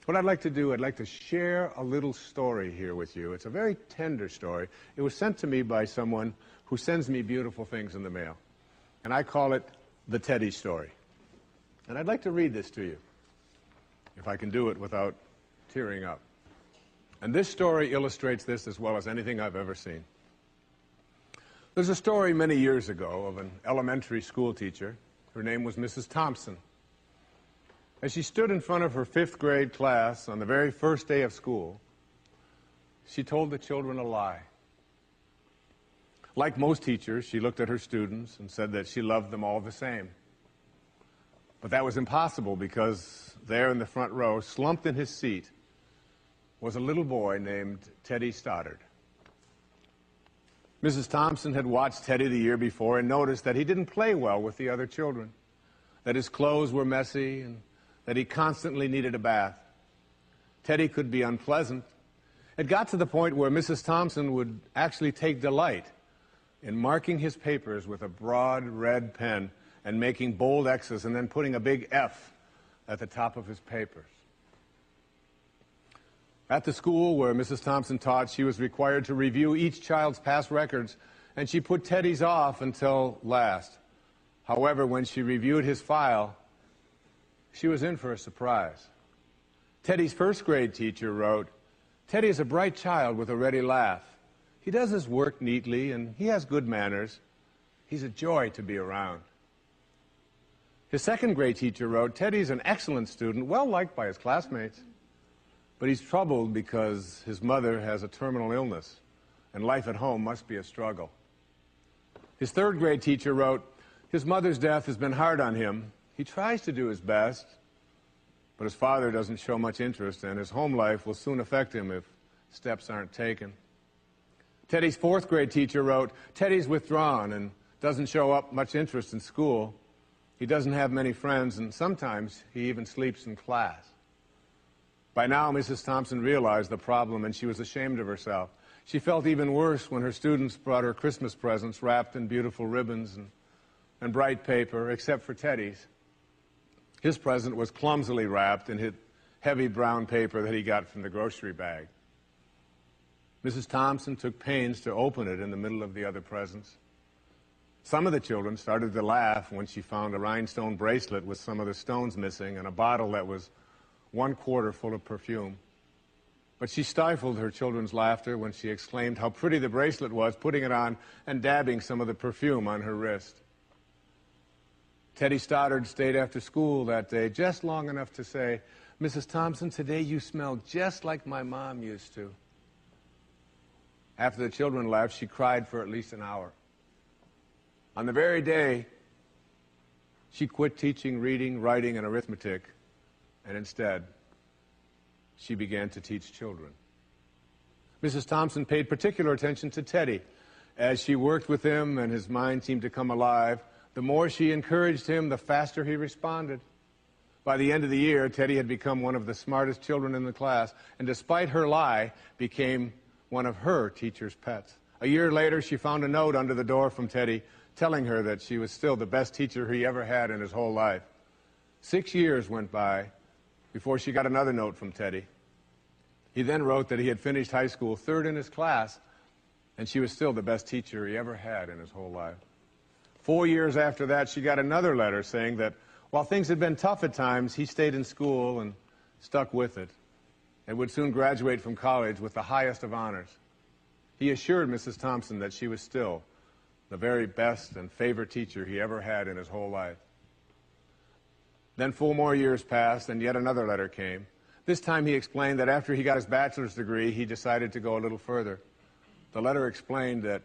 What I'd like to do, I'd like to share a little story here with you. It's a very tender story. It was sent to me by someone who sends me beautiful things in the mail. And I call it the Teddy story. And I'd like to read this to you, if I can do it without tearing up. And this story illustrates this as well as anything I've ever seen. There's a story many years ago of an elementary school teacher. Her name was Mrs. Thompson. As she stood in front of her 5th grade class on the very first day of school, she told the children a lie. Like most teachers, she looked at her students and said that she loved them all the same. But that was impossible because there in the front row, slumped in his seat, was a little boy named Teddy Stoddard. Mrs. Thompson had watched Teddy the year before and noticed that he didn't play well with the other children, that his clothes were messy and that he constantly needed a bath. Teddy could be unpleasant. It got to the point where Mrs. Thompson would actually take delight in marking his papers with a broad red pen and making bold X's and then putting a big F at the top of his papers. At the school where Mrs. Thompson taught, she was required to review each child's past records, and she put Teddy's off until last. However, when she reviewed his file, she was in for a surprise. Teddy's 1st grade teacher wrote, "Teddy is a bright child with a ready laugh. He does his work neatly and he has good manners. He's a joy to be around." His 2nd grade teacher wrote, "Teddy's an excellent student, well liked by his classmates. But he's troubled because his mother has a terminal illness and life at home must be a struggle." His 3rd grade teacher wrote, "His mother's death has been hard on him. He tries to do his best, but his father doesn't show much interest, and his home life will soon affect him if steps aren't taken." Teddy's 4th grade teacher wrote, "Teddy's withdrawn and doesn't show up much interest in school. He doesn't have many friends, and sometimes he even sleeps in class." By now, Mrs. Thompson realized the problem, and she was ashamed of herself. She felt even worse when her students brought her Christmas presents wrapped in beautiful ribbons and bright paper, except for Teddy's. His present was clumsily wrapped in heavy brown paper that he got from the grocery bag. Mrs. Thompson took pains to open it in the middle of the other presents. Some of the children started to laugh when she found a rhinestone bracelet with some of the stones missing and a bottle that was 1/4 full of perfume. But she stifled her children's laughter when she exclaimed how pretty the bracelet was, putting it on and dabbing some of the perfume on her wrist. Teddy Stoddard stayed after school that day just long enough to say, "Mrs. Thompson, today you smell just like my mom used to." After the children left, she cried for at least an hour. On the very day, she quit teaching reading, writing, and arithmetic, and instead, she began to teach children. Mrs. Thompson paid particular attention to Teddy. As she worked with him and his mind seemed to come alive, the more she encouraged him, the faster he responded. By the end of the year, Teddy had become one of the smartest children in the class, and despite her lie, became one of her teacher's pets. A year later, she found a note under the door from Teddy telling her that she was still the best teacher he ever had in his whole life. 6 years went by before she got another note from Teddy. He then wrote that he had finished high school 3rd in his class, and she was still the best teacher he ever had in his whole life. 4 years after that, she got another letter saying that while things had been tough at times, he stayed in school and stuck with it and would soon graduate from college with the highest of honors. He assured Mrs. Thompson that she was still the very best and favorite teacher he ever had in his whole life. Then 4 more years passed, and yet another letter came. This time he explained that after he got his bachelor's degree, he decided to go a little further. The letter explained that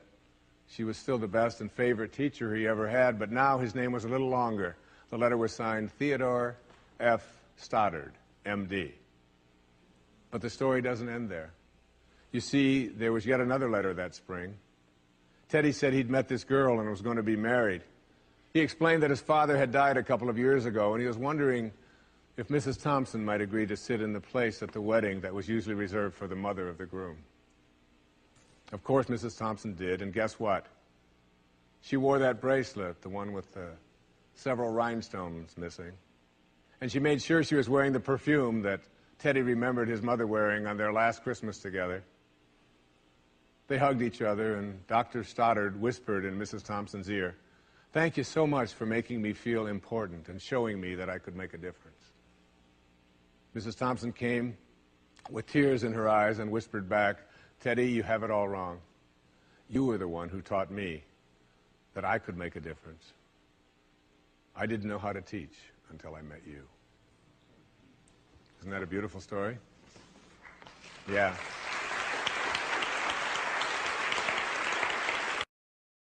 she was still the best and favorite teacher he ever had, but now his name was a little longer. The letter was signed Theodore F. Stoddard, M.D. But the story doesn't end there. You see, there was yet another letter that spring. Teddy said he'd met this girl and was going to be married. He explained that his father had died a couple of years ago, and he was wondering if Mrs. Thompson might agree to sit in the place at the wedding that was usually reserved for the mother of the groom. Of course, Mrs. Thompson did, and guess what? She wore that bracelet, the one with the several rhinestones missing, and she made sure she was wearing the perfume that Teddy remembered his mother wearing on their last Christmas together. They hugged each other, and Dr. Stoddard whispered in Mrs. Thompson's ear, "Thank you so much for making me feel important and showing me that I could make a difference." Mrs. Thompson came with tears in her eyes and whispered back, "Teddy, you have it all wrong. You were the one who taught me that I could make a difference. I didn't know how to teach until I met you." Isn't that a beautiful story? Yeah.